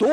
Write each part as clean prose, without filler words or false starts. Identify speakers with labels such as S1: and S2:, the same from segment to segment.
S1: 2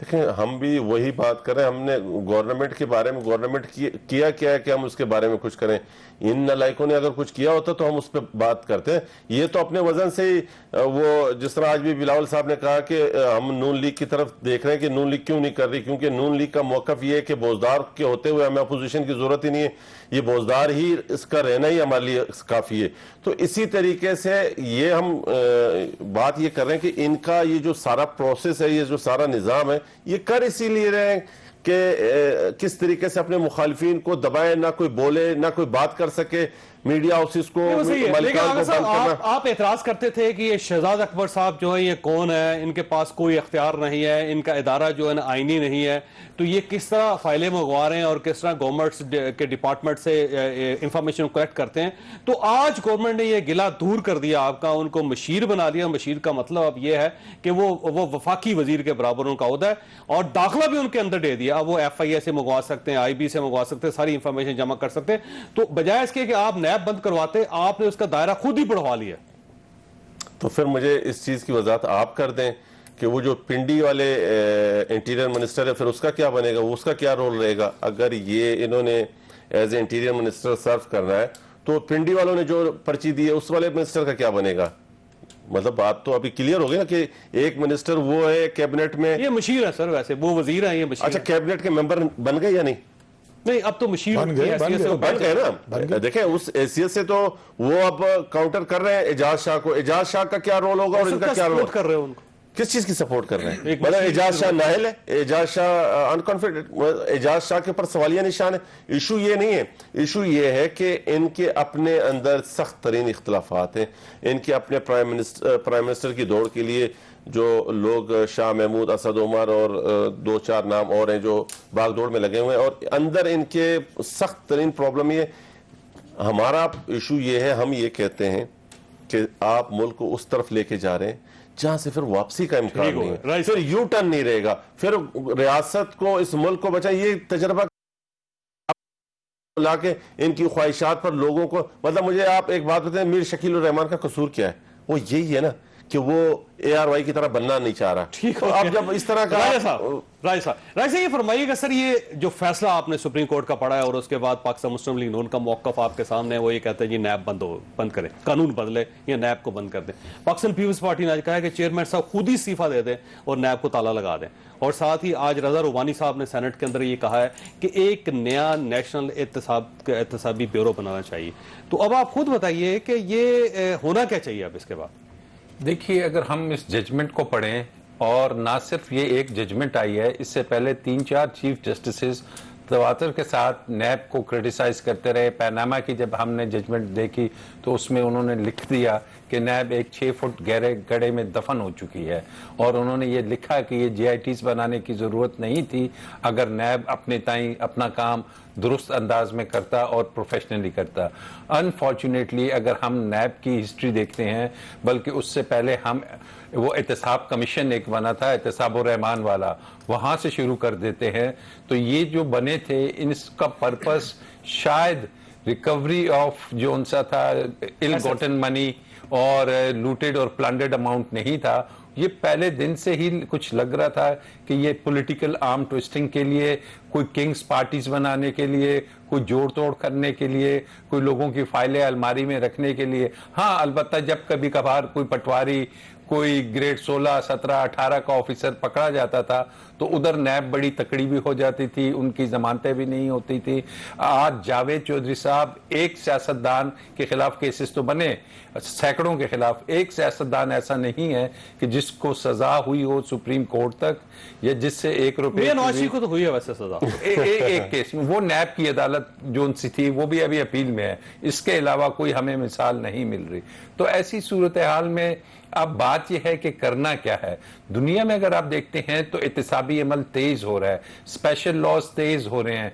S2: دیکھیں ہم بھی وہی بات کریں, ہم نے گورنمنٹ کے بارے میں, گورنمنٹ کیا کیا ہے کہ ہم اس کے بارے میں کچھ کریں. ان نالائکوں نے اگر کچھ کیا ہوتا تو ہم اس پہ بات کرتے ہیں. یہ تو اپنے وزن سے ہی وہ جس طرح آج بھی بلاول صاحب نے کہا کہ ہم نون لیگ کی طرف دیکھ رہے ہیں کہ نون لیگ کیوں نہیں کر رہی, کیونکہ نون لیگ کا موقف یہ ہے کہ بوزدار کے ہوتے ہوئے ہمیں اپوزیشن کی ضرورت ہی نہیں ہے, یہ بوزدار ہی اس کا رہنا ہی ہمارے لیے کافی ہے. تو اسی طریقے سے یہ ہم بات یہ کر رہے ہیں کہ ان کا یہ جو سارا پروسیس ہے, یہ جو سارا نظام ہے, یہ کر اسی لیے رہے ہیں کہ کس طریقے سے اپنے مخالفین کو دبائے, نہ کوئی بولے نہ کوئی بات کر سکے, میڈیا ہاؤسز کو,
S1: لیکن آغا صاحب آپ اعتراض کرتے تھے کہ یہ شہزاد اکبر صاحب جو ہے یہ کون ہے, ان کے پاس کوئی اختیار نہیں ہے, ان کا ادارہ جو ہے نا آئینی نہیں ہے, تو یہ کس طرح فائلیں منگوا رہے ہیں اور کس طرح گورنمنٹ کے ڈپارٹمنٹ سے انفارمیشن کلیکٹ کرتے ہیں. تو آج گورنمنٹ نے یہ گلہ دور کر دیا آپ کا, ان کو مشیر بنا دیا. مشیر کا مطلب اب یہ ہے کہ وہ وفاقی وزیر کے برابر ان کا عہدہ ہے, اور داخلہ بھی ان کے اندر دے دیا. اب وہ ایف آئی اے سے منگوا سکتے ہیں, آئی بی سے منگوا سکتے ہیں, ساری انفارمیشن جمع کر سکتے ہیں. تو بجائے اس کے کہ آپ نیب بند کرواتے, آپ نے اس کا دائرہ خود ہی بڑھوا لیا.
S2: تو پھر مجھے اس چیز کی وضاحت آپ کر دیں کہ وہ جو پنڈی والے انٹیریئر منسٹر ہے, پھر اس کا کیا بنے گا, اس کا کیا رول رہے گا؟ اگر یہ انہوں نے ایز اے انٹیریئر منسٹر سرو کرنا ہے تو پنڈی والوں نے جو پرچی دی ہے اس والے منسٹر کا کیا بنے گا؟ مطلب بات تو ابھی کلیئر ہو گئی نا کہ ایک منسٹر وہ ہے کیبنٹ میں,
S1: یہ مشیر ہے سر, ویسے وہ وزیر ہیں, یہ مشیر.
S2: اچھا کیبنٹ کے ممبر بن گئے یا نہیں؟
S1: نہیں, اب تو مشیر
S2: بن گئے نا. دیکھیں اس حیثیت سے تو وہ اب کاؤنٹر کر رہے ہیں اعجاز شاہ کو. اعجاز شاہ کا کیا رول ہوگا اور ان کا کیا رول
S1: کر رہے ہیں؟ ان کو
S2: کس چیز کی سپورٹ کر رہے ہیں؟ مطلب اعجاز شاہ نااہل ہے, اعجاز شاہ انکانفیڈنٹ, اعجاز شاہ کے اوپر سوالیہ نشان ہے. ایشو یہ نہیں ہے, ایشو یہ ہے کہ ان کے اپنے اندر سخت ترین اختلافات ہیں. ان کے اپنے پرائم منسٹر کی دوڑ کے لیے جو لوگ شاہ محمود, اسد عمر اور دو چار نام اور ہیں جو باغ دوڑ میں لگے ہوئے ہیں, اور اندر ان کے سخت ترین پرابلم یہ, ہمارا ایشو یہ ہے, ہم یہ کہتے ہیں کہ آپ ملک کو اس طرف لے کے جا رہے ہیں جہاں سے پھر واپسی کا امکان نہیں ہے, پھر یو ٹرن نہیں رہے گا, پھر ریاست کو, اس ملک کو بچائیں. یہ تجربہ لا کے ان کی خواہشات پر لوگوں کو, مطلب مجھے آپ ایک بات بتائیں, میر شکیل الرحمان کا قصور کیا ہے؟ وہ یہی ہے نا کہ وہ اے آر وائی کی طرح بننا نہیں چاہ رہا. ٹھیک ہے, اب جب اس طرح کا
S1: رائے صاحب یہ فرمائیے گا سر, یہ جو فیصلہ آپ نے سپریم کورٹ کا پڑھا ہے اور اس کے بعد پاکستان مسلم لیگ نون کا موقف آپ کے سامنے ہے, وہ یہ کہتے ہیں جی نیب بند کریں, قانون بدلے یا نیب کو بند کر دیں. پاکستان پیپلز پارٹی نے آج کہا ہے کہ چیئرمین صاحب خود ہی استعفیٰ دے دیں اور نیب کو تالا لگا دیں. اور ساتھ ہی آج رضا روبانی صاحب نے سینٹ کے اندر یہ کہا ہے کہ ایک نیا نیشنل احتسابی بیورو بنانا چاہیے. تو اب آپ خود بتائیے کہ یہ ہونا کیا چاہیے اب اس کے بعد؟
S3: دیکھیے, اگر ہم اس ججمنٹ کو پڑھیں, اور نہ صرف یہ ایک ججمنٹ آئی ہے, اس سے پہلے 3-4 چیف جسٹسز تواتر کے ساتھ نیب کو کرٹیسائز کرتے رہے. پیناما کی جب ہم نے ججمنٹ دیکھی تو اس میں انہوں نے لکھ دیا کہ نیب ایک 6 فٹ گہرے گڑھے میں دفن ہو چکی ہے, اور انہوں نے یہ لکھا کہ یہ جی آئی ٹیز بنانے کی ضرورت نہیں تھی اگر نیب اپنے تائیں اپنا کام درست انداز میں کرتا اور پروفیشنلی کرتا. انفارچونیٹلی اگر ہم نیب کی ہسٹری دیکھتے ہیں, بلکہ اس سے پہلے ہم وہ احتساب کمیشن ایک بنا تھا احتساب الرحمان والا, وہاں سے شروع کر دیتے ہیں. تو یہ جو بنے تھے ان کا پرپس شاید ریکوری آف جو ان سا تھا ill gotten money اور لوٹڈ اور پلانڈڈ اماؤنٹ نہیں تھا. یہ پہلے دن سے ہی کچھ لگ رہا تھا کہ یہ پولیٹیکل آرم ٹوسٹنگ کے لیے, کوئی کنگز پارٹیز بنانے کے لیے, کوئی جوڑ توڑ کرنے کے لیے, کوئی لوگوں کی فائلیں الماری میں رکھنے کے لیے. ہاں البتہ جب کبھی کبھار کوئی پٹواری, کوئی گریڈ 16, 17, 18 کا آفیسر پکڑا جاتا تھا تو ادھر نیب بڑی تکڑی بھی ہو جاتی تھی, ان کی ضمانتیں بھی نہیں ہوتی تھی. آج جاوید چودھری صاحب ایک سیاستدان کے خلاف کیسز تو بنے, سینکڑوں کے خلاف, ایک سیاستدان ایسا نہیں ہے کہ جس کو سزا ہوئی ہو سپریم کورٹ تک, یا جس سے 1 روپے
S1: نواز شریف کو تو ہوئی ہے ویسے سزا
S3: ایک کیس میں. وہ نیب کی عدالت جو ان سی تھی وہ بھی ابھی اپیل میں ہے, اس کے علاوہ کوئی ہمیں مثال نہیں مل رہی. تو ایسی صورتحال میں اب بات یہ ہے کہ کرنا کیا ہے. دنیا میں اگر آپ دیکھتے ہیں تو احتسابی عمل تیز ہو رہا ہے, اسپیشل لاز تیز ہو رہے ہیں.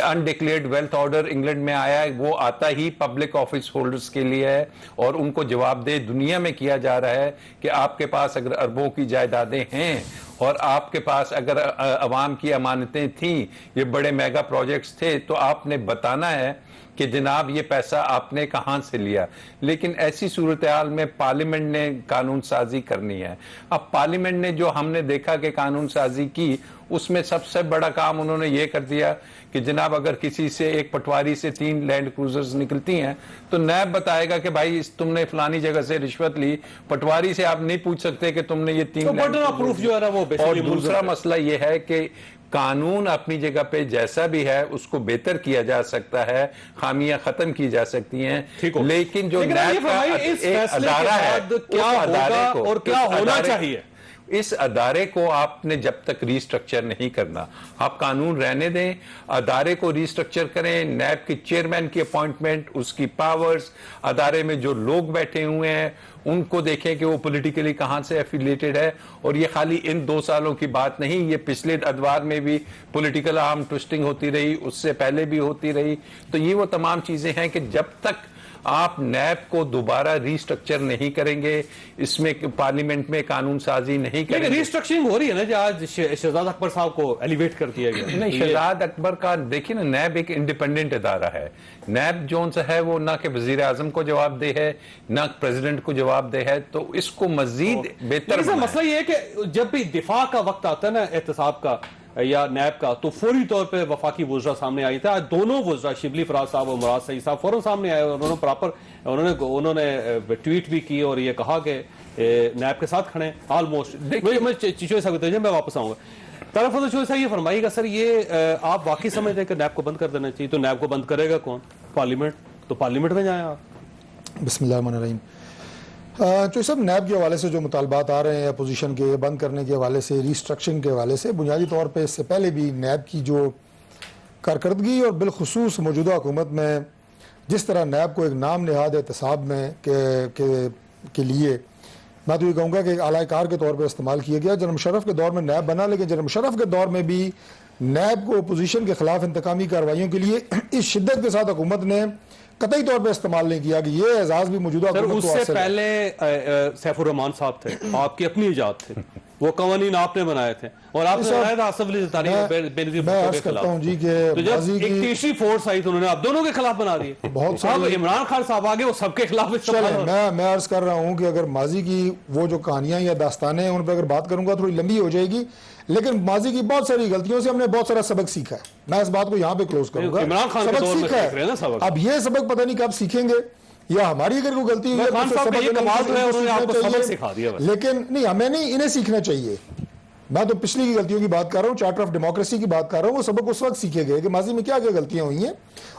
S3: انڈکلیئرڈ ویلتھ آرڈر انگلینڈ میں آیا ہے, وہ آتا ہی پبلک آفس ہولڈرز کے لیے ہے, اور ان کو جواب دہ دنیا میں کیا جا رہا ہے کہ آپ کے پاس اگر اربوں کی جائیدادیں ہیں اور آپ کے پاس اگر عوام کی امانتیں تھیں, یہ بڑے میگا پروجیکٹس تھے, تو آپ نے بتانا ہے کہ جناب یہ پیسہ آپ نے کہاں سے لیا. لیکن ایسی صورتحال میں پارلیمنٹ نے قانون سازی کرنی ہے. اب پارلیمنٹ نے جو ہم نے دیکھا کہ قانون سازی کی, اس میں سب سے بڑا کام انہوں نے یہ کر دیا کہ جناب اگر کسی سے ایک پٹواری سے 3 لینڈ کروزرز نکلتی ہیں تو نیب بتائے گا کہ بھائی تم نے فلانی جگہ سے رشوت لی, پٹواری سے آپ نہیں پوچھ سکتے کہ تم نے یہ 3
S1: برڈن آف پروف جو ہے نا وہ
S3: اور دوسرا مسئلہ یہ ہے کہ قانون اپنی جگہ پہ جیسا بھی ہے اس کو بہتر کیا جا سکتا ہے, خامیاں ختم کی جا سکتی ہیں, لیکن جو نیب کا ایک ادارہ ہے
S1: کیا ہوگا اور کیا ہونا چاہیے,
S3: اس ادارے کو آپ نے جب تک ریسٹرکچر نہیں کرنا, آپ قانون رہنے دیں, ادارے کو ریسٹرکچر کریں, نیب کے چیئرمین کی اپوائنٹمنٹ, اس کی پاورز, ادارے میں جو لوگ بیٹھے ہوئے ہیں ان کو دیکھیں کہ وہ پولیٹیکلی کہاں سے ایفیلیٹڈ ہے. اور یہ خالی ان 2 سالوں کی بات نہیں, یہ پچھلے ادوار میں بھی پولیٹیکل آرم ٹوسٹنگ ہوتی رہی, اس سے پہلے بھی ہوتی رہی. تو یہ وہ تمام چیزیں ہیں کہ جب تک آپ نیب کو دوبارہ ریسٹرکچر نہیں کریں گے, اس میں پارلیمنٹ میں قانون سازی نہیں کریں گے.
S1: ریسٹرکچرنگ ہو رہی ہے نا جو آج شہزاد اکبر صاحب کو ایلیویٹ کر دیا گیا.
S3: نہیں, شہزاد اکبر کا دیکھیں نا, نیب ایک انڈیپینڈنٹ ادارہ ہے. نیب جون سا ہے وہ نہ کہ وزیر اعظم کو جواب دہ ہے نہ پریزیڈنٹ کو جواب دہ ہے, تو اس کو مزید بہتر
S1: مسئلہ یہ ہے کہ جب بھی دفاع کا وقت آتا ہے نا احتساب کا یا نیب کا, تو فوری طور پہ وفاقی وزراء سامنے آئی تھے. آج دونوں وزراء شبلی فراز صاحب اور مراد سعید صاحب فوراً سامنے آئے اور انہوں نے ٹویٹ بھی کی اور یہ کہا کہ نیب کے ساتھ کھڑے آلموسٹ. میں چیچوئی صاحب میں واپس آؤں گا. طرف چوئی صاحب یہ فرمائیے گا سر, یہ آپ واقعی سمجھتے ہیں کہ نیب کو بند کر دینا چاہیے, تو نیب کو بند کرے گا کون؟ پارلیمنٹ. تو پارلیمنٹ میں جائیں آپ.
S4: بسم اللہ الرحمن الرحیم. چوئی صاحب, نیب کے حوالے سے جو مطالبات آ رہے ہیں اپوزیشن کے, بند کرنے کے حوالے سے, ریسٹرکشن کے حوالے سے, بنیادی طور پہ اس سے پہلے بھی نیب کی جو کارکردگی اور بالخصوص موجودہ حکومت میں جس طرح نیب کو ایک نام نہاد احتساب میں کے لیے میں تو یہ کہوں گا کہ ایک اعلی کار کے طور پہ استعمال کیا گیا. جنرل مشرف کے دور میں نیب بنا, لیکن جنرل مشرف کے دور میں بھی نیب کو اپوزیشن کے خلاف انتقامی کارروائیوں کے لیے اس شدت کے ساتھ حکومت نے قطعی طور پہ استعمال نہیں کیا کہ یہ اعزاز بھی موجودہ حکومت کو حاصل ہے.
S1: اس سے پہلے سیف الرحمان صاحب تھے, آپ کی اپنی ایجاد تھے, وہ قوانین آپ نے بنائے تھے اور آپ نے بنایا تھا آصف علی زرداری
S4: میں عرض کرتا ہوں جی کہ
S1: ایک تیسری فورس آئی تو انہوں نے آپ دونوں کے خلاف بنا دیے.
S4: بہت سارے
S1: عمران خان صاحب آگے وہ سب کے خلاف.
S4: میں عرض کر رہا ہوں کہ اگر ماضی کی وہ جو کہانیاں یا داستانیں ہیں ان پہ اگر بات کروں گا تھوڑی لمبی ہو جائے گی, لیکن ماضی کی بہت ساری غلطیوں سے ہم نے بہت سارا سبق سیکھا ہے. میں اس بات کو یہاں پہ کلوز کروں گا. سبق سیکھا ہے, اب یہ سبق پتہ نہیں کب سیکھیں گے, یا ہماری اگر کوئی غلطی ہوئی ہے لیکن نہیں, ہمیں نہیں, انہیں سیکھنا چاہیے. میں تو پچھلی کی غلطیوں کی بات کر رہا ہوں, چارٹر آف ڈیموکریسی کی بات کر رہا ہوں. وہ سبق اس وقت سیکھے گئے کہ ماضی میں کیا کیا غلطیاں ہوئی ہیں,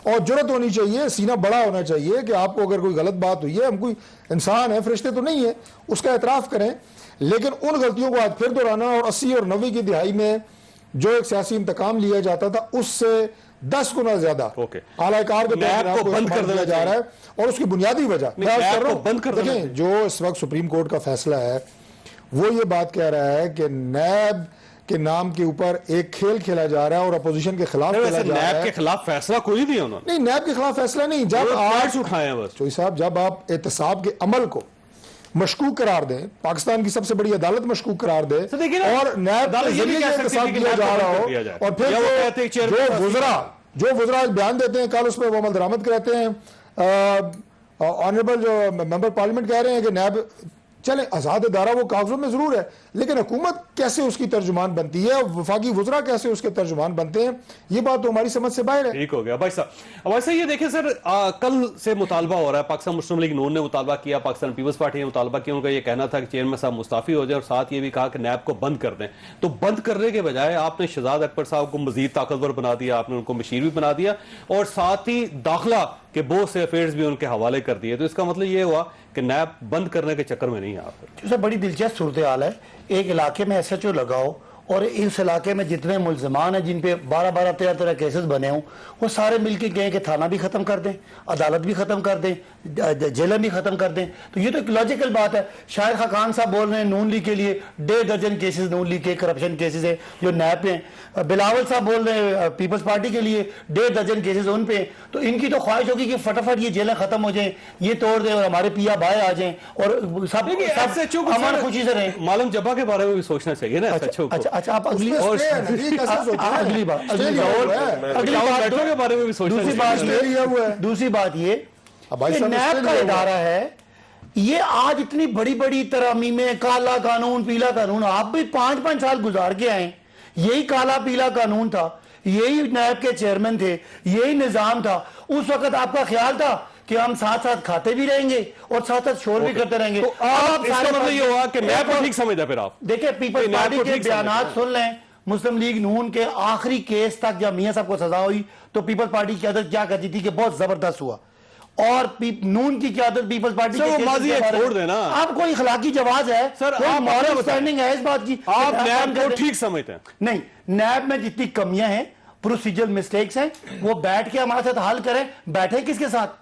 S4: اور جرأت ہونی چاہیے, سینہ بڑا ہونا چاہیے کہ آپ کو اگر کوئی غلط بات ہوئی ہے, ہم کوئی انسان ہیں, فرشتے تو نہیں ہیں, اس کا اعتراف کریں, لیکن ان غلطیوں کو آج پھر دہرانا. اور 80 اور 90 کی دہائی میں جو ایک سیاسی انتقام لیا جاتا تھا اس سے 10 گنا زیادہ اعلی کار کے طور پر بند کر دیا جا رہا ہے. اور اس کی بنیادی وجہ دیکھیں, جو اس وقت سپریم کورٹ کا فیصلہ ہے وہ یہ بات کہہ رہا ہے کہ نیب کے نام کے اوپر ایک کھیل کھیلا جا رہا ہے اور اپوزیشن کے خلاف کھیلا جا رہا ہے.
S1: نیب کے خلاف فیصلہ کوئی نہیں انہوں نے,
S4: نہیں نیب کے خلاف فیصلہ نہیں. جب آپ
S1: اٹھائے بس
S4: چوئی صاحب, جب آپ احتساب کے عمل کو مشکوک قرار دیں, پاکستان کی سب سے بڑی عدالت مشکوک قرار دے, اور نیب کے ذریعے احتساب کیا جا رہا ہو, اور پھر جو وزراء بیان دیتے ہیں کل اس پہ وہ عمل درآمد کراتے ہیں. آنریبل جو ممبر پارلیمنٹ کہہ رہے ہیں کہ نیب چلیں آزاد ادارہ وہ کاغذوں میں ضرور ہے, لیکن حکومت کیسے اس کی ترجمان بنتی ہے, وفاقی وزراء کیسے اس کے ترجمان بنتے ہیں, یہ بات تو ہماری سمجھ سے باہر ہے.
S1: ٹھیک ہو گیا بھائی صاحب. اب ایسا یہ دیکھیں سر, کل سے مطالبہ ہو رہا ہے, پاکستان مسلم لیگ نون نے مطالبہ کیا, پاکستان پیپلز پارٹی نے مطالبہ کیا, ان کا یہ کہنا تھا کہ چیئرمین صاحب مستعفی ہو جائے, اور ساتھ یہ بھی کہا کہ نیب کو بند کر دیں. تو بند کرنے کے بجائے آپ نے شہزاد اکبر صاحب کو مزید طاقتور بنا دیا, آپ نے ان کو مشیر بھی بنا دیا, اور ساتھ ہی داخلہ کے بہت سے افیئرز بھی ان کے حوالے کر دیے. تو اس کا مطلب یہ ہوا کہ نیب بند کرنے کے چکر میں نہیں ہے. آپ
S5: بڑی دلچسپ صورتحال ہے. ایک علاقے میں ایس ایچ او لگاؤ, اور اس علاقے میں جتنے ملزمان ہیں جن پہ 12 13 کیسز بنے ہوں, وہ سارے مل کے کہیں کہ تھانہ بھی ختم کر دیں, عدالت بھی ختم کر دیں, جیلیں بھی ختم کر دیں. تو یہ تو ایک لاجیکل بات ہے. شاہد خاقان صاحب بول رہے ہیں نون لیگ کے لیے 1.5 درجن کیسز نون لیگ کے کرپشن کیسز ہیں جو نیب پہ ہیں. بلاول صاحب بول رہے ہیں پیپلز پارٹی کے لیے 1.5 درجن کیسز ان پہ. تو ان کی تو خواہش ہوگی کہ فٹافٹ یہ جیلیں ختم ہو جائیں, یہ توڑ دیں, اور ہمارے پیا بھائی آ جائیں, اور سب امن خوشی سے رہیں.
S1: معلوم جبا کے بارے میں بھی سوچنا چاہیے نا.
S5: اچھا آپ اگلی دوسری بات یہ کہ نیب کا ادارہ ہے یہ آج اتنی بڑی بڑی ترامیم کالا قانون پیلا قانون، آپ بھی 5 سال گزار کے آئیں، یہی کالا پیلا قانون تھا، یہی نیب کے چیئرمین تھے، یہی نظام تھا. اس وقت آپ کا خیال تھا کہ ہم ساتھ ساتھ کھاتے بھی رہیں گے اور ساتھ ساتھ شور بھی کرتے رہیں گے.
S1: تو آپ اس کا مطلب یہ ہوا کہ نیب کو ٹھیک سمجھتا پھر آپ
S5: دیکھیں پیپلز پارٹی کے بیانات سن لیں. مسلم لیگ نون کے آخری کیس تک جب میاں صاحب کو سزا ہوئی تو پیپلز پارٹی کی قیادت کیا کہتی تھی کہ بہت زبردست ہوا، اور نون کی قیادت پیپلز پارٹی کے
S1: ماضی چھوڑ دینا.
S5: اب کوئی اخلاقی جواز ہے،
S1: سر
S5: کوئی
S1: آپ
S5: مورل اسٹینڈنگ ہے اس بات کی؟
S1: آپ نیب کو ٹھیک سمجھتے ہیں؟
S5: نہیں، نیب میں جتنی کمیاں ہیں، پروسیجرل مسٹیکس ہیں، وہ بیٹھ کے ہمارے ساتھ حل کریں. بیٹھے کس کے ساتھ؟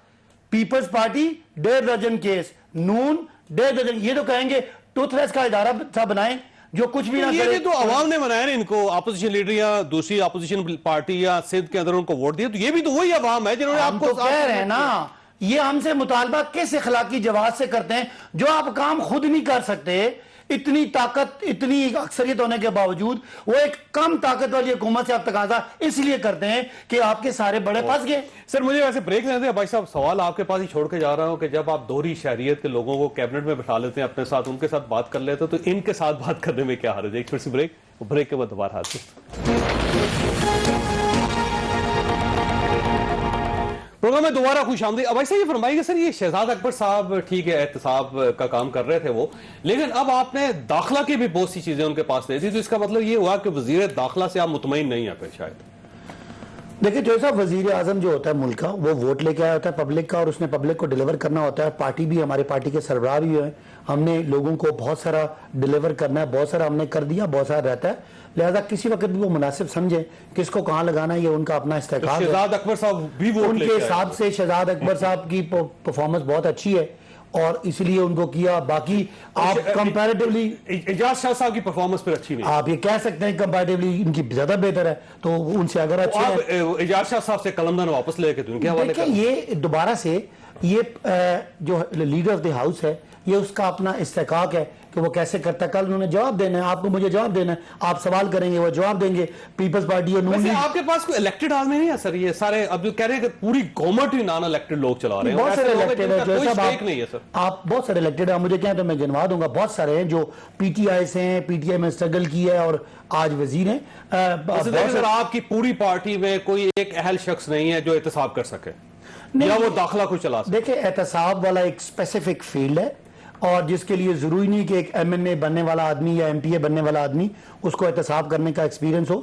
S5: پیپلز پارٹی 1.5 درجن کیس، نون 1.5 درجن. یہ تو کہیں گے ٹوتھ لیس کا ادارہ سا بنائیں جو کچھ بھی نہ
S1: یہ
S5: کرے.
S1: بھی تو عوام نے بنایا نا ان کو، اپوزیشن لیڈر یا دوسری اپوزیشن پارٹی یا سندھ کے اندر ان کو ووٹ دیا، تو یہ بھی تو وہی عوام ہے جنہوں نے
S5: ہم
S1: آپ
S5: تو
S1: کو
S5: کہہ رہے ہیں نا، یہ ہم سے مطالبہ کس اخلاقی جواز سے کرتے ہیں جو آپ کام خود نہیں کر سکتے. اتنی طاقت، اتنی اکثریت ہونے کے باوجود وہ ایک کم طاقت والی حکومت سے آپ تقاضا اس لیے کرتے ہیں کہ آپ کے سارے بڑے پھنس گئے.
S1: سر مجھے ویسے بریک لینے دیں بھائی صاحب، سوال آپ کے پاس ہی چھوڑ کے جا رہا ہوں کہ جب آپ دوہری شہریت کے لوگوں کو کیبنٹ میں بٹھا لیتے ہیں اپنے ساتھ، ان کے ساتھ بات کر لیتے ہیں، تو ان کے ساتھ بات کرنے میں کیا حرج ہے؟ ایک چھوٹی سی بریک کے بعد دوبارہ حاضر. پروگرام میں دوبارہ خوش آمدید. اب ایسا یہ فرمائیے کہ سر یہ شہزاد اکبر صاحب ٹھیک ہے احتساب کا کام کر رہے تھے وہ، لیکن اب آپ نے داخلہ کی بھی بہت سی چیزیں ان کے پاس دے دی، تو اس کا مطلب یہ ہوا کہ وزیر داخلہ سے آپ مطمئن نہیں ہیں پھر شاید؟
S5: دیکھیں جو صاحب وزیر اعظم جو ہوتا ہے ملک کا، وہ ووٹ لے کے آیا ہوتا ہے پبلک کا، اور اس نے پبلک کو ڈیلیور کرنا ہوتا ہے. پارٹی بھی، ہمارے پارٹی کے سربراہ بھی ہیں، ہم نے لوگوں کو بہت سارا ڈیلیور کرنا ہے، بہت سارا ہم نے کر دیا، بہت سارا رہتا ہے. لہذا کسی وقت بھی وہ مناسب سمجھیں کس کو کہاں لگانا ہے، یہ ان کا اپنا استحقاق ہے.
S1: شہزاد اکبر صاحب بھی ووٹ
S5: ان
S1: لے
S5: کے
S1: کے
S5: حساب سے شہزاد اکبر صاحب کی پرفارمنس بہت اچھی ہے اور اس لیے ان کو کیا. باقی آپ کمپیریٹیولی
S1: اعجاز شاہ صاحب کی پرفارمنس پھر اچھی نہیں،
S5: آپ یہ کہہ سکتے ہیں کمپیریٹیولی ان کی زیادہ بہتر ہے، تو ان سے اگر اچھے ہیں.
S1: آپ اعجاز شاہ صاحب سے قلمدان واپس لے کے تو ان کے حوالے
S5: دیکھیں یہ دوبارہ سے یہ جو لیڈر آف دی ہاؤس ہے، یہ اس کا اپنا استحقاق ہے کہ وہ کیسے کرتا ہے. کل انہوں نے جواب دینا ہے، آپ کو مجھے جواب دینا ہے، آپ سوال کریں گے وہ جواب دیں گے. پیپلز پارٹی اور نون
S1: ویسے
S5: لیگ،
S1: آپ کے پاس کوئی الیکٹڈ آدمی نہیں ہے سر؟ یہ سارے اب جو کہہ رہے ہیں کہ پوری گورنمنٹ ہی نان الیکٹڈ لوگ چلا رہے ہیں،
S5: بہت سارے الیکٹڈ ہیں.
S1: کوئی اسٹیک نہیں ہے سر.
S5: آپ بہت سارے الیکٹڈ ہیں، مجھے کہیں تو میں گنوا دوں گا. بہت سارے ہیں جو پی ٹی آئی سے ہیں، پی ٹی آئی میں اسٹرگل کی ہے اور آج وزیر ہیں.
S1: سر آپ کی پوری پارٹی میں کوئی ایک اہل شخص نہیں ہے جو احتساب کر سکے یا وہ داخلہ کو چلا سکے؟
S5: دیکھیں احتساب والا ایک اسپیسیفک فیلڈ ہے، اور جس کے لیے ضروری نہیں کہ ایک ایم این اے بننے والا آدمی یا ایم پی اے بننے والا آدمی اس کو احتساب کرنے کا ایکسپیرینس ہو.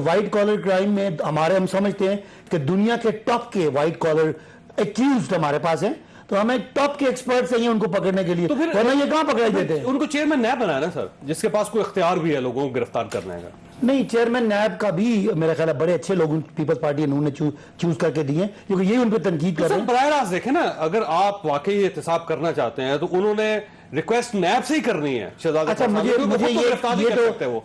S5: وائٹ کالر کرائم میں ہم سمجھتے ہیں کہ دنیا کے ٹاپ کے وائٹ کالر ایکیوزڈ ہمارے پاس ہیں، تو ہمیں ٹاپ کے ایکسپرٹ چاہیے ان کو پکڑنے کے لیے.
S1: تو پھر
S5: ورنہ یہ کہاں پکڑائی دیتے ہیں؟
S1: ان کو چیئرمین نیب بنایا نا سر، جس کے پاس کوئی اختیار بھی ہے لوگوں کو گرفتار کرنے کا.
S5: نہیں، چیئرمین نیب کا بھی میرا خیال ہے بڑے اچھے لوگ پیپلز پارٹی انہوں نے چوز کر کے دیے، کیونکہ یہی ان پہ تنقید کر رہے
S1: سر
S5: ہیں.
S1: براہ راست دیکھیں نا، اگر آپ واقعی احتساب کرنا چاہتے ہیں تو انہوں نے ریکویسٹ نیب سے ہی کرنی ہے شہزاد
S5: اچھا
S1: اکبر
S5: مجھے
S1: صاحب،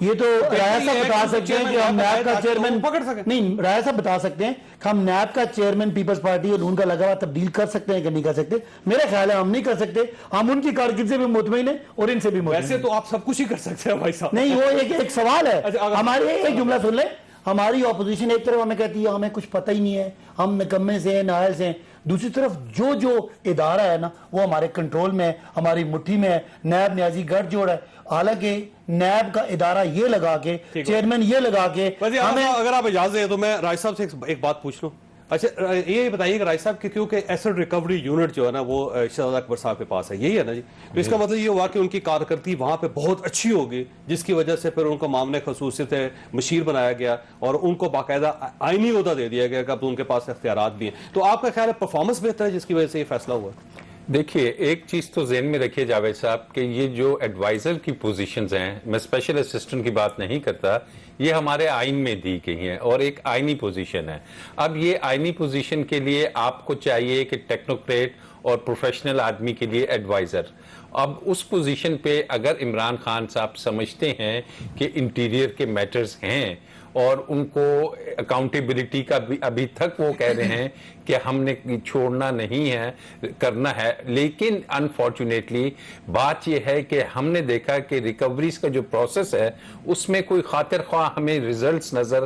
S5: یہ تو رایا صاحب بتا سکتے ہیں کہ ہم نیب کا چیئرمین
S1: پکڑ سکیں.
S5: نہیں، رایا صاحب بتا سکتے ہیں کہ ہم نیب کا چیئرمین پیپلز پارٹی اور ان کا لگا ہوا تبدیل کر سکتے ہیں کہ نہیں کر سکتے. میرا خیال ہے ہم نہیں کر سکتے. ہم ان کی کارکردگی سے بھی مطمئن ہیں اور ان سے بھی مطمئن
S1: ویسے
S5: ہیں.
S1: تو آپ سب کچھ ہی کر سکتے ہیں بھائی صاحب.
S5: نہیں، وہ ایک سوال ہے.
S1: اچھا،
S5: ہمارے ایک جملہ سن لیں، ہماری اپوزیشن ایک طرف ہمیں کہتی ہے ہمیں کچھ پتہ ہی نہیں ہے، ہم نکمے سے ہیں، نااہل سے ہیں. دوسری طرف جو ادارہ ہے نا وہ ہمارے کنٹرول میں ہے، ہماری مٹھی میں ہے. نیب نیازی گٹھ جوڑ ہے، حالانکہ نیب کا ادارہ یہ لگا کے، چیئرمین یہ لگا کے
S1: ہمیں. اگر آپ اجازت دیں تو میں راج صاحب سے ایک بات پوچھ لوں. اچھا یہ بتائیے کہ راج صاحب کہ کیونکہ ایسڈ ریکوری یونٹ جو ہے نا وہ شہزاد اکبر صاحب کے پاس ہے، یہی ہے نا جی، تو اس کا مطلب یہ ہوا کہ ان کی کارکردگی وہاں پہ بہت اچھی ہوگی، جس کی وجہ سے پھر ان کو معاملے خصوصیت مشیر بنایا گیا اور ان کو باقاعدہ آئینی عہدہ دے دیا گیا کہ اب ان کے پاس اختیارات بھی ہیں. تو آپ کا خیال ہے پرفارمنس بہتر ہے جس کی وجہ سے یہ فیصلہ ہوا؟
S3: دیکھیے ایک چیز تو ذہن میں رکھیے جاوید صاحب کہ یہ جو ایڈوائزر کی پوزیشنز ہیں، میں اسپیشل اسسٹنٹ کی بات نہیں کرتا، یہ ہمارے آئین میں دی گئی ہیں اور ایک آئینی پوزیشن ہے. اب یہ آئینی پوزیشن کے لیے آپ کو چاہیے کہ ٹیکنوکریٹ اور پروفیشنل آدمی کے لیے ایڈوائزر. اب اس پوزیشن پہ اگر عمران خان صاحب سمجھتے ہیں کہ انٹیریئر کے میٹرز ہیں اور ان کو اکاؤنٹیبلٹی کا بھی ابھی تک وہ کہہ رہے ہیں کہ ہم نے چھوڑنا نہیں ہے، کرنا ہے، لیکن انفارچونیٹلی بات یہ ہے کہ ہم نے دیکھا کہ ریکوریز کا جو پروسیس ہے اس میں کوئی خاطر خواہ ہمیں ریزلٹس نظر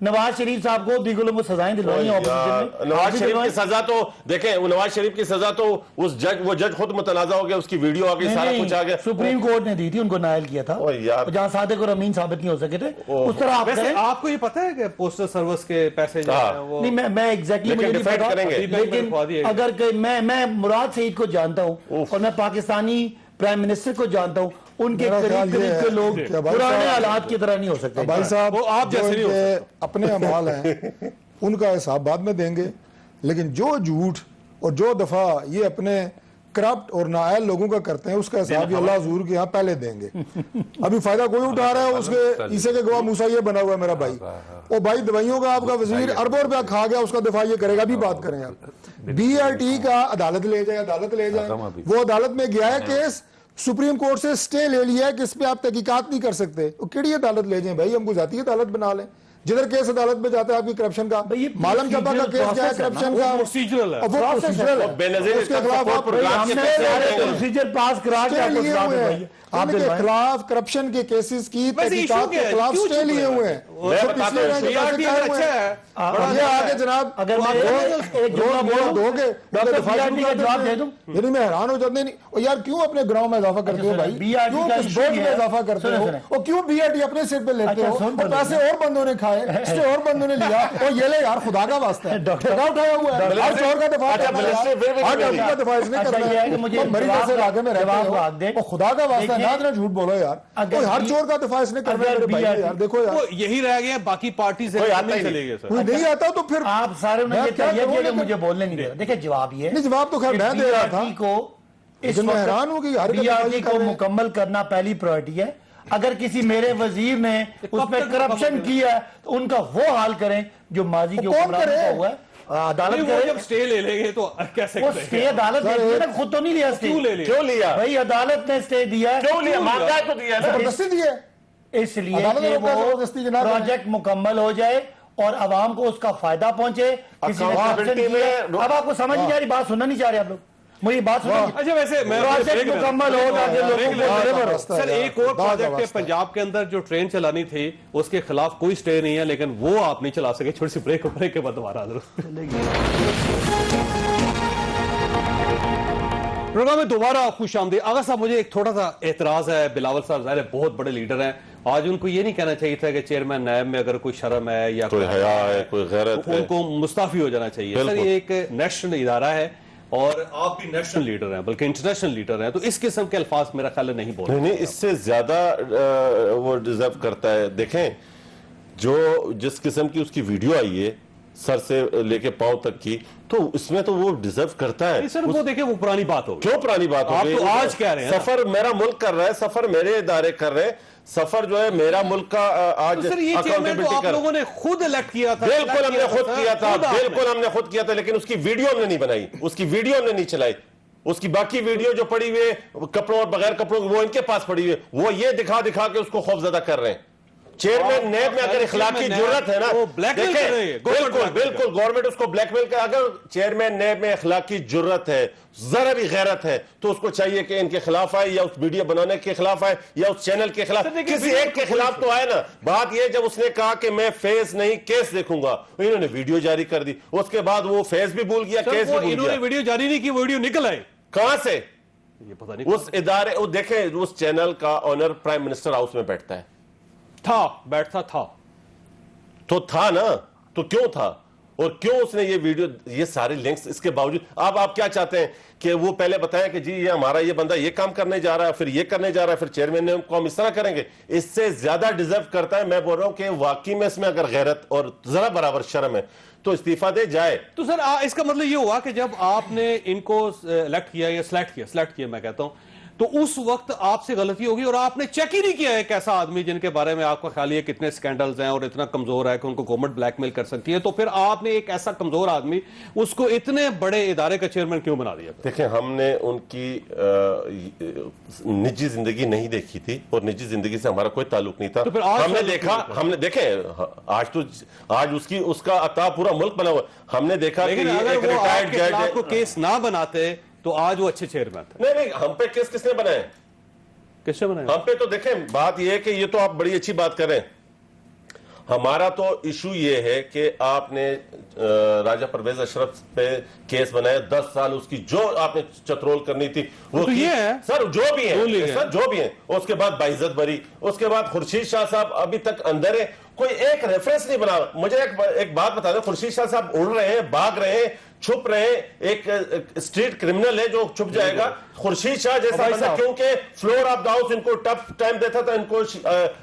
S5: نواز شریف صاحب کو دیگر لوگوں کو سزائیں دلوانی ہیں opposition میں.
S2: نواز شریف کی سزا تو دیکھیں, نواز شریف کی سزا تو وہ جج خود متنازع ہو گیا, اس کی ویڈیو آ گئی, سارا کچھ آ گیا.
S5: سپریم کورٹ نے دی تھی, ان کو نائل کیا تھا جہاں صادق اور امین ثابت نہیں ہو سکے تھے. اس طرح آپ
S1: ویسے
S5: کریں.
S1: آپ کو یہ پتہ ہے کہ پوسٹل سروس کے پیسے جو ہیں وہ
S5: نہیں, میں ایگزیکٹلی مجھے نہیں پتا, لیکن اگر میں مراد سعید کو جانتا ہوں اور میں پاکستانی پرائم منسٹر کو جانتا ہوں, ان کے قریب کے لوگ پرانے حالات کی طرح نہیں ہو سکتے.
S4: بھائی صاحب
S1: وہ آپ جیسے نہیں ہو سکتے.
S4: اپنے اعمال ہیں ان کا حساب بعد میں دیں گے, لیکن جو جھوٹ اور جو دفعہ یہ اپنے کرپٹ اور نااہل لوگوں کا کرتے ہیں اس کا حساب بھی اللہ حضور کے ہاں پہلے دیں گے. ابھی فائدہ کوئی اٹھا رہا ہے, اس کے عیسے کے گواہ موسیٰ یہ بنا ہوا ہے میرا بھائی, وہ بھائی دوائیوں کا آپ کا وزیر اربوں روپیہ کھا گیا, اس کا دفاع یہ کرے گا. ابھی بات کریں آپ BRT کا عدالت لے جائے, وہ عدالت میں گیا ہے کیس, سپریم کورٹ سے سٹے لے لیا ہے کہ اس پہ آپ تحقیقات نہیں کر سکتے. وہ کیڑی عدالت لے جائیں بھائی, ہم کو ذاتی عدالت بنا لیں. جدھر کیس عدالت میں جاتا ہے آپ کی کرپشن کا, معلم چپا کا کیس کیا ہے کرپشن کا,
S1: پروسیجرل ہے.
S4: وہ پروسیجرل ہے,
S2: بے نظیر
S4: اس کے خلاف آپ
S5: پروسیجر پاس کرا کے آپ کو سزا دیں بھائی.
S4: آپ کے خلاف کرپشن کے کیسز کی تحقیقات کے خلاف سٹے لیے ہوئے ہیں. یہ آگے جناب
S5: اگر میں ایک
S4: دو گے
S5: جواب دے دوں,
S4: یعنی میں حیران ہو جاتے نہیں یار کیوں اپنے گراؤں میں اضافہ کرتے ہو بھائی, کیوں کچھ بورڈ میں اضافہ کرتے ہو, اور کیوں BRT اپنے سر پہ لیتے ہو, اور پیسے اور بندوں نے کھائے, اسے اور بندوں نے لیا, اور یہ لے یار خدا کا واسطہ ہے اٹھایا ہوا ہے, ہر چور کا دفاع کرنا ہے, ہر ڈاکٹر کا دفاع اس نے کرنا ہے. مری جیسے علاقے میں رہتے ہو, خدا کا واسطہ ہے نہ جھوٹ بولو یار, ہر چور کا دفاع اس نے کرنا ہے میرے بھائی یار. دیکھو یار
S1: یہی رہ گیا, باقی پارٹی سے نہیں چلے گئے.
S4: کوئی نہیں آتا تو پھر
S5: آپ سارے نے یہ کہا کہ مجھے بولنے نہیں دے رہا. دیکھیں جواب یہ ہے,
S4: جواب تو خیر میں دے رہا تھا
S5: کو اس
S4: میں حیران ہوں کہ
S5: BRT کو مکمل کرنا پہلی پرائرٹی ہے. اگر کسی میرے وزیر نے اس میں کرپشن کیا ہے تو ان کا وہ حال کریں جو ماضی کے حکمرانوں کا ہوا ہے. عدالت
S1: وہ جب سٹے لے لیں گے تو کیسے
S5: وہ سٹے عدالت نے خود تو نہیں لیا,
S2: کیوں لیا
S5: بھائی عدالت نے سٹے دیا,
S2: کیوں لیا, مانگا تو دیا نا,
S4: زبردستی دی ہے,
S5: اس لیے کہ وہ پروجیکٹ مکمل ہو جائے اور عوام کو اس کا فائدہ پہنچے. کسی نے کرپشن کیا, اب آپ کو سمجھ نہیں آ رہی, بات سننا نہیں چاہ رہے آپ لوگ, مجھے بات سننا.
S1: اچھا ویسے
S5: پروجیکٹ مکمل ہو تاکہ لوگوں کو
S1: سر ایک اور پروجیکٹ ہے پنجاب کے اندر جو ٹرین چلانی تھی, اس کے خلاف کوئی سٹے نہیں ہے, لیکن وہ آپ نہیں چلا سکے. چھوٹی سی بریک کے بعد دوبارہ پروگرام میں دوبارہ خوش آمدید. آغا صاحب مجھے ایک تھوڑا سا اعتراض ہے, بلاول صاحب ظاہر ہے بہت بڑے لیڈر ہیں, آج ان کو یہ نہیں کہنا چاہیے تھا کہ چیئرمین نیب میں اگر کوئی شرم ہے یا
S2: کوئی حیا ہے, کوئی غیرت ہے,
S1: ان کو مستعفی ہو جانا چاہیے. سر یہ ایک نیشنل ادارہ ہے اور آپ بھی نیشنل لیڈر ہیں بلکہ انٹرنیشنل لیڈر ہیں, تو اس قسم کے الفاظ میرا خیال ہے نہیں بولتے.
S2: نہیں, اس سے زیادہ وہ ڈیزرو کرتا ہے. دیکھیں جو جس قسم کی اس کی ویڈیو آئی ہے سر سے لے کے پاؤں تک کی, تو اس میں تو وہ ڈیزرو کرتا ہے.
S1: سر وہ دیکھیں وہ پرانی بات ہوگی.
S2: کیوں پرانی بات ہوگی,
S1: آپ تو آج کہہ رہے ہیں
S2: سفر میرا ملک کر رہا ہے, سفر میرے ادارے کر رہے ہیں, سفر جو ہے میرا ملک کا آج
S1: سر یہ چیئرمین تو آپ لوگوں نے خود الیکٹ کیا تھا.
S2: بالکل ہم نے خود کیا تھا, بالکل ہم نے خود کیا تھا, لیکن اس کی ویڈیو ہم نے نہیں بنائی, اس کی ویڈیو ہم نے نہیں چلائی. اس کی باقی ویڈیو جو پڑی ہوئے کپڑوں اور بغیر کپڑوں وہ ان کے پاس پڑی ہوئے, وہ یہ دکھا دکھا کے اس کو خوفزدہ کر رہے ہیں. چیئرمین نیب میں اگر اخلاقی جرت ہے نا, بالکل بالکل گورنمنٹ اس کو بلیک میل کر, اگر چیئرمین نیب میں اخلاقی جرت ہے, ذرا بھی غیرت ہے, تو اس کو چاہیے کہ ان کے خلاف آئے, یا اس ویڈیو بنانے کے خلاف آئے, یا اس چینل کے خلاف, کسی ایک کے خلاف تو آئے نا. بات یہ جب اس نے کہا کہ میں فیس نہیں کیس دیکھوں گا, انہوں نے ویڈیو جاری کر دی, اس کے بعد وہ فیس بھی بھول گیا, کیس بھی بھول گیا.
S1: انہوں نے ویڈیو جاری نہیں کی, ویڈیو نکل آئی
S2: کہاں سے,
S1: یہ پتہ نہیں.
S2: اس ادارے وہ دیکھیں, اس چینل کا آنر پرائم منسٹر ہاؤس میں بیٹھتا ہے.
S1: بیٹھتا تھا
S2: تو تھا نا, تو کیوں تھا, اور کیوں اس نے یہ ویڈیو, یہ سارے لنکس اس کے باوجود. اب آپ کیا چاہتے ہیں کہ وہ پہلے بتائیں کہ جی یہ ہمارا یہ بندہ یہ کام کرنے جا رہا ہے, پھر یہ کرنے جا رہا ہے, پھر چیئرمین نے کو ہم اس طرح کریں گے. اس سے زیادہ ڈیزرو کرتا ہے. میں بول رہا ہوں کہ واقعی میں اس میں اگر غیرت اور ذرا برابر شرم ہے تو استعفیٰ دے جائے.
S1: تو سر اس کا مطلب یہ ہوا کہ جب آپ نے ان کو الیکٹ کیا یا سلیکٹ کیا میں کہتا ہوں, تو اس وقت آپ سے غلطی ہوگی اور آپ نے چیک ہی نہیں کیا ایک ایسا آدمی جن کے بارے میں آپ کا خیال ہے کتنے سکینڈلز ہیں اور اتنا کمزور ہے کہ ان کو گورنمنٹ بلیک میل کر سکتی ہے, تو پھر آپ نے ایک ایسا کمزور آدمی اس کو اتنے بڑے ادارے کا چیئرمین کیوں بنا دیا؟
S2: دیکھیں ہم نے ان کی نجی زندگی نہیں دیکھی تھی, اور نجی زندگی سے ہمارا کوئی تعلق نہیں تھا. ہم نے دیکھا, ہم نے دیکھیں آج اس کا عطا پورا ملک بنا ہوا, ہم نے دیکھا کہ یہ ایک ریٹائرڈ جج ہے.
S1: کو کیس نہ بناتے تو آج وہ اچھے چیئرمین تھے.
S2: نہیں, ہم پہ کیس کس نے بنائے,
S1: کس نے بنایا؟
S2: ہم پہ تو دیکھیں بات یہ ہے کہ یہ تو آپ بڑی اچھی بات کر رہے ہیں, ہمارا تو ایشو یہ ہے کہ آپ نے راجہ پرویز اشرف پہ کیس بنایا 10 سال اس کی جو آپ نے چترول کرنی تھی وہ
S1: تو یہ ہے
S2: سر جو بھی ہیں سر جو بھی ہیں اس کے بعد باعزت بری اس کے بعد خورشید شاہ صاحب ابھی تک اندر ہے کوئی ایک ریفرنس نہیں بنا مجھے ایک بات بتا دیں خورشید شاہ صاحب اڑ رہے ہیں بھاگ رہے ہیں چھپ رہے ہیں ایک اسٹریٹ کرمنل ہے جو چھپ جائے گا خورشید شاہ جیسا بندہ کیونکہ فلور آف دا ہاؤس ان کو ٹف ٹائم دیتا تھا ان کو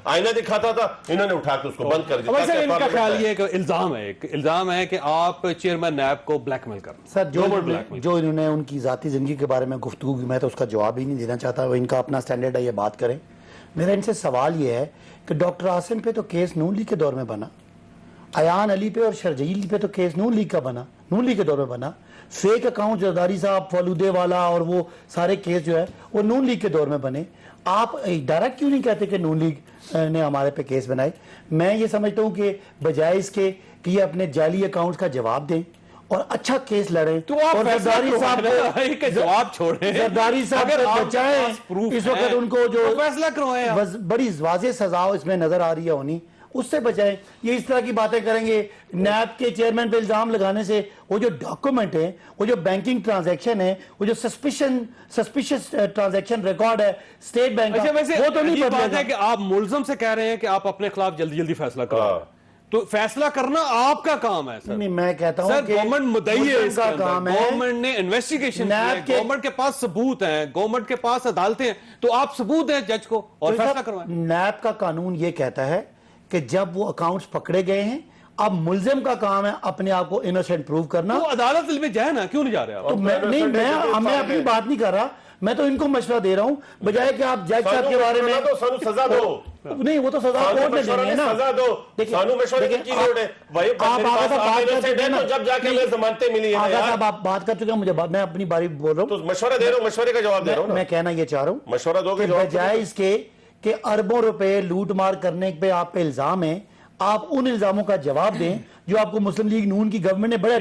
S2: آئینہ دکھاتا تھا انہوں نے اٹھا کے اس کو بند کر دیا
S1: ان کا خیال یہ ہے کہ الزام ہے کہ آپ چیئرمین نیب کو بلیک میل کر
S5: سر جو انہوں نے ان کی ذاتی زندگی کے بارے میں گفتگو کی میں تو اس کا جواب ہی نہیں دینا چاہتا وہ ان کا اپنا سٹینڈرڈ ہے یہ بات کریں میرا ان سے سوال یہ ہے کہ ڈاکٹر عاصم پہ تو کیس نون لیگ کے دور میں بنا ایان علی پہ اور شرجیل پہ تو کیس نون لیگ کا بنا نون لیگ کے دور میں بنا فیک اکاؤنٹ زرداری صاحب فالودے والا اور وہ سارے کیس جو ہے وہ نون لیگ کے دور میں بنے آپ ڈائریکٹ کیوں نہیں کہتے کہ نون لیگ نے ہمارے پہ کیس بنائے میں یہ سمجھتا ہوں کہ بجائے اس کے کہ یہ اپنے جعلی اکاؤنٹس کا جواب دیں اور اچھا کیس لڑیں
S1: تو آپ زرداری صاحب کا جواب چھوڑیں
S5: زرداری صاحب کو بچائیں اس وقت ان کو جو
S1: فیصلہ کروائیں
S5: بڑی واضح سزا اس میں نظر آ رہی ہے ہونی اس سے بچائیں یہ اس طرح کی باتیں کریں گے نیب کے چیئرمین پہ الزام لگانے سے وہ جو ڈاکومنٹ ہے وہ جو بینکنگ ٹرانزیکشن ہے وہ جو سسپیشس ٹرانزیکشن ریکارڈ ہے اسٹیٹ بینک وہ تو نہیں
S1: بات ہے کہ آپ ملزم سے کہہ رہے ہیں کہ آپ اپنے خلاف جلدی جلدی فیصلہ کرو تو فیصلہ کرنا آپ کا کام ہے سر
S5: میں کہتا ہوں کہ
S1: گورنمنٹ مدعی ہے اس
S5: کا کام ہے
S1: گورنمنٹ نے انویسٹیگیشن کی ہے گورنمنٹ کے پاس ثبوت ہیں گورنمنٹ کے پاس عدالتیں ہیں تو آپ ثبوت دیں جج کو اور فیصلہ کروائیں
S5: نیب کا قانون یہ کہتا ہے کہ جب وہ اکاؤنٹس پکڑے گئے ہیں اب ملزم کا کام ہے اپنے آپ کو انوسنٹ پروو کرنا
S1: تو عدالت میں جائے نا کیوں نہیں جا رہے آپ
S5: میں اپنی بات نہیں کر رہا میں تو ان کو مشورہ دے رہا ہوں بجائے کہ آپ جج صاحب کے بارے میں
S2: سزا دو
S5: نہیں وہ تو سزا کورٹ نے دینی ہے نا
S2: سزا دو سانو مشورے کی لوڑ ہے
S5: آپ آگے صاحب بات کر چکے ہیں
S2: جب جا کے ہمیں ضمانتیں ملی ہیں
S5: آگے صاحب آپ بات کر چکے ہیں مجھے میں اپنی باری بول رہا ہوں
S2: تو مشورہ دے رہا ہوں مشورے کا جواب دے رہا ہوں
S5: میں کہنا یہ چاہ رہا ہوں
S2: مشورہ دو
S5: کہ بجائے اس کے کہ اربوں روپے لوٹ مار کرنے پہ آپ پہ الزام ہے آپ ان الزاموں کا جواب دیں جو آپ کو مسلم لیگ نون کی گورنمنٹ نے بڑے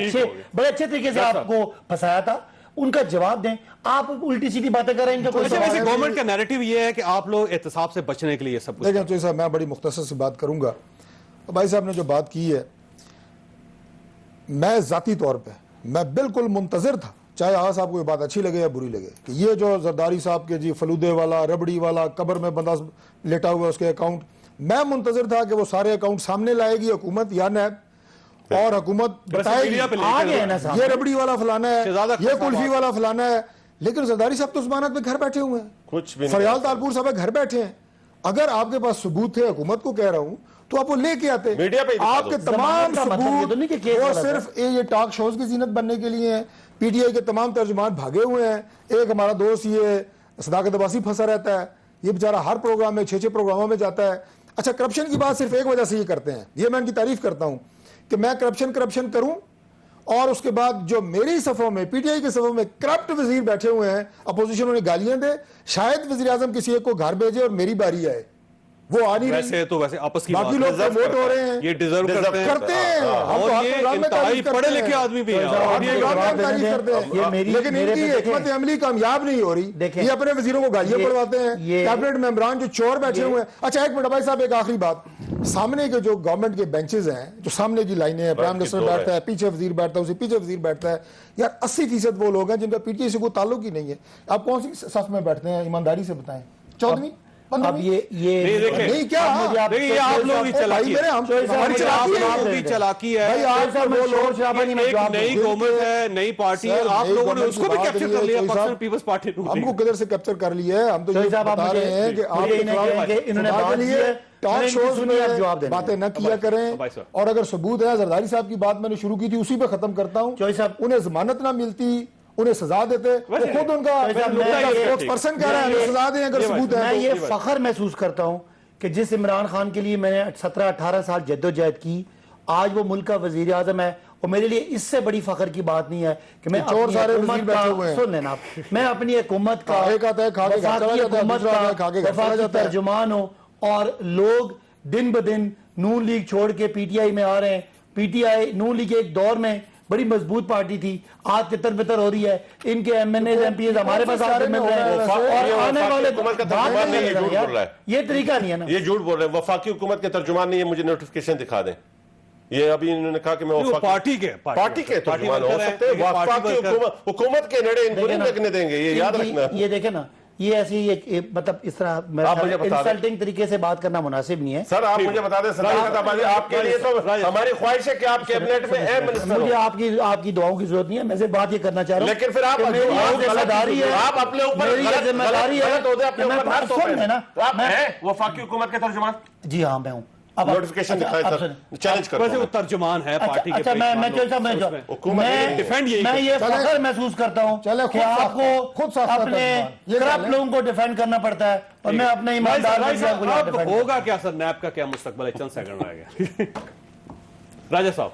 S5: اچھے طریقے سے آپ کو پھنسایا تھا ان کا جواب دیں آپ الٹی سیدھی باتیں کر رہے ہیں
S1: گورنمنٹ کا نیریٹو یہ ہے کہ آپ لوگ احتساب سے بچنے کے لیے سب کچھ
S4: دیکھیں چوہی صاحب میں بڑی مختصر سی بات کروں گا بھائی صاحب نے جو بات کی ہے میں ذاتی طور پہ میں بالکل منتظر تھا چاہے آغا صاحب کو یہ بات اچھی لگے یا بری لگے کہ یہ جو زرداری صاحب کے جی فلودے والا ربڑی والا قبر میں بندہ لیٹا ہوا اس کے اکاؤنٹ میں منتظر تھا کہ وہ سارے اکاؤنٹ سامنے لائے گی حکومت یا نیب اور حکومت بتائے گی یہ ربڑی والا فلانا ہے یہ کلفی والا فلانا ہے لیکن زرداری صاحب تو ضمانت میں گھر بیٹھے ہوئے ہیں فریال تالپور صاحب گھر بیٹھے ہیں اگر آپ کے پاس ثبوت ہے حکومت کو کہہ رہا ہوں تو آپ وہ لے کے آتے آپ کے تمام ثبوت وہ صرف یہ ٹاک شوز کی زینت بننے کے لیے ہیں پی ٹی آئی کے تمام ترجمان بھاگے ہوئے ہیں ایک ہمارا دوست یہ صداقت عباسی پھنسا رہتا ہے یہ بیچارہ ہر پروگرام میں 6 پروگراموں میں جاتا ہے اچھا کرپشن کی بات صرف ایک وجہ سے یہ کرتے ہیں یہ میں ان کی تعریف کرتا ہوں کہ میں کرپشن کروں اور اس کے بعد جو میری صفوں میں پی ٹی آئی کے صفوں میں کرپٹ وزیر بیٹھے ہوئے ہیں اپوزیشن انہیں گالیاں دے شاید وزیر اعظم کسی ایک کو گھر بھیجے اور میری باری آئے وہ آ نہیں
S1: ویسے تو ویسے آپس کی
S4: باقی لوگ ووٹ ہو رہے ہیں
S1: یہ ڈیزرو کرتے ہیں
S4: اور یہ
S1: انتہائی پڑھے لکھے آدمی بھی
S4: ہیں لیکن ان کی حکمت عملی کامیاب نہیں ہو رہی یہ اپنے وزیروں کو گالیاں پڑھواتے ہیں کیبنٹ ممبران جو چور بیٹھے ہوئے ہیں اچھا ایک منٹ بھائی صاحب ایک آخری بات سامنے کے جو گورنمنٹ کے بینچز ہیں جو سامنے کی لائنیں ہیں پرائم منسٹر بیٹھتا ہے پیچھے وزیر بیٹھتا ہے اسی پیچھے وزیر بیٹھتا ہے یار 80% وہ لوگ ہیں جن کا پی ٹی آئی سے کوئی تعلق ہی نہیں ہے آپ کون سی صف میں بیٹھتے ہیں ایمانداری سے بتائیں 14ویں
S5: اب یہ
S1: نہیں کیا آپ لوگ کی چلاکی ہے نئی گورنمنٹ ہے نئی پارٹی ہے آپ لوگوں نے اس کو بھی کیپچر کر لیا پاکستان پیپلز پارٹی
S4: ہم کو کدھر سے کیپچر کر لیا ہے ہم تو یہ بتا رہے ہیں کہ آپ ٹاک شوز میں باتیں نہ کیا کریں اور اگر ثبوت ہے زرداری صاحب کی بات میں نے شروع کی تھی اسی پہ ختم کرتا ہوں انہیں ضمانت نہ ملتی انہیں سزا دیتے وہ خود ان کا پرسن کہہ رہا ہے سزا دیں اگر ثبوت ہے
S5: میں یہ فخر محسوس کرتا ہوں کہ جس عمران خان کے لیے میں نے 17-18 سال جدوجہد کی آج وہ ملک کا وزیر اعظم ہے اور میرے لیے اس سے بڑی فخر کی بات نہیں ہے کہ میں اپنی حکومت کا ترجمان ہوں اور لوگ دن بدن نون لیگ چھوڑ کے پی ٹی آئی میں آ رہے ہیں P T I known league ایک دور میں بڑی مضبوط پارٹی تھی، آج تتر بتر ہو رہی ہے، ان کے M N A M P As ہمارے پاس آ کے مل رہے ہیں، اور آنے والے
S2: حکومت کا ترجمان نہیں ہے، جھوٹ بول رہا ہے،
S5: یہ طریقہ نہیں ہے نا،
S2: یہ جھوٹ بول رہے ہیں. وفاقی حکومت کے ترجمان نہیں ہے، مجھے نوٹیفکیشن دکھا دیں. یہ ابھی انہوں نے کہا کہ میں
S1: پارٹی کے
S2: ترجمان ہو سکتے ہیں. وفاقی حکومت کے نڑے ان کو نہیں لگنے دیں گے، یہ یاد رکھنا.
S5: یہ دیکھیں نا، یہ ایسی مطلب اس طرح انسلٹنگ طریقے سے بات کرنا مناسب نہیں ہے.
S2: سر آپ مجھے بتا دیں، صداقت آبادی آپ کے لیے تو ہماری خواہش ہے کہ آپ کیبنٹ میں اہم منسٹر ہوں.
S5: مجھے آپ کی دعاؤں کی ضرورت نہیں ہے، میں سے بات یہ کرنا چاہ رہا ہوں،
S2: لیکن پھر آپ
S5: ذمہ داری ہے،
S2: آپ اپنے اوپر غلط ہو دے، اپنے اوپر ہاتھ تھوپیں. آپ ہیں وفاقی حکومت کے ترجمان؟
S5: جی ہاں میں ہوں.
S2: نوٹیفکیشن دکھائیں سر، چیلنج کرتا
S1: ویسے وہ
S2: ہوں.
S1: ترجمان ہے پارٹی کے.
S5: اچھا میں یہ فخر محسوس کرتا ہوں کہ آپ کو اپنے کرپٹ لوگوں کو ڈیفینڈ کرنا پڑتا ہے، اور میں اپنے ایماندار
S1: ہوگا کیا سر، نیب کا کیا مستقبل ہے؟ چند سیکنڈ رہ گیا. راجہ صاحب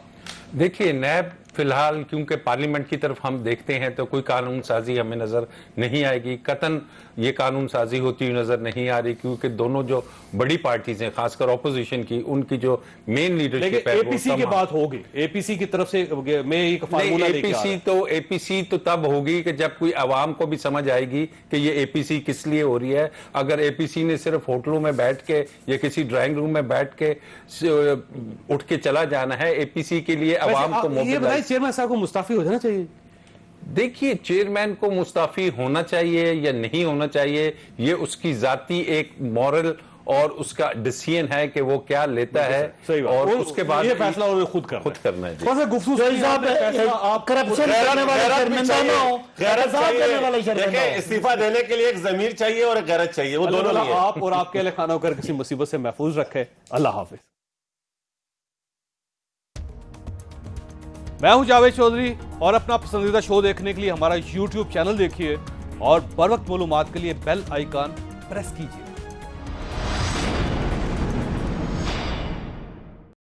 S3: دیکھیے، نیب فی الحال کیونکہ پارلیمنٹ کی طرف ہم دیکھتے ہیں تو کوئی قانون سازی ہمیں نظر نہیں آئے گی، قطعاً یہ قانون سازی ہوتی ہوئی نظر نہیں آ رہی، کیونکہ دونوں جو بڑی پارٹیز ہیں، خاص کر اپوزیشن کی، ان کی جو مین لیڈرشپ ہے،
S1: اے پی سی کی بات ہوگی، اے پی سی کی طرف سے میں ایک فارمولہ لے کے آ رہا ہوں.
S3: اے پی سی تو تب ہوگی کہ جب کوئی عوام کو بھی سمجھ آئے گی کہ یہ اے پی سی کس لیے ہو رہی ہے. اگر اے پی سی نے صرف ہوٹلوں میں بیٹھ کے یا کسی ڈرائنگ روم میں بیٹھ کے اٹھ کے چلا جانا ہے، اے پی سی کے لیے عوام کو
S1: یہ بتائیں چیئرمین صاحب کو مستعفی ہو جانا چاہیے.
S3: دیکھیے، چیئرمین کو مستعفی ہونا چاہیے یا نہیں ہونا چاہیے، یہ اس کی ذاتی ایک مورل اور اس کا ڈیسیژن ہے کہ وہ کیا لیتا ہے، اور اس کے بعد
S1: یہ فیصلہ انہوں نے خود کرنا ہے.
S3: جی.
S2: استعفیٰ دینے کے لیے ایک ضمیر چاہیے اور ایک غیرت چاہیے، وہ دونوں نہیں ہے.
S1: آپ اور آپ کے اہل خانہ کو کسی مصیبت سے محفوظ رکھے. اللہ حافظ. میں ہوں جاوید چودھری، اور اپنا پسندیدہ شو دیکھنے کے لیے ہمارا یوٹیوب چینل دیکھیے، اور بر وقت معلومات کے لیے بیل آئیکن پریس کیجیے.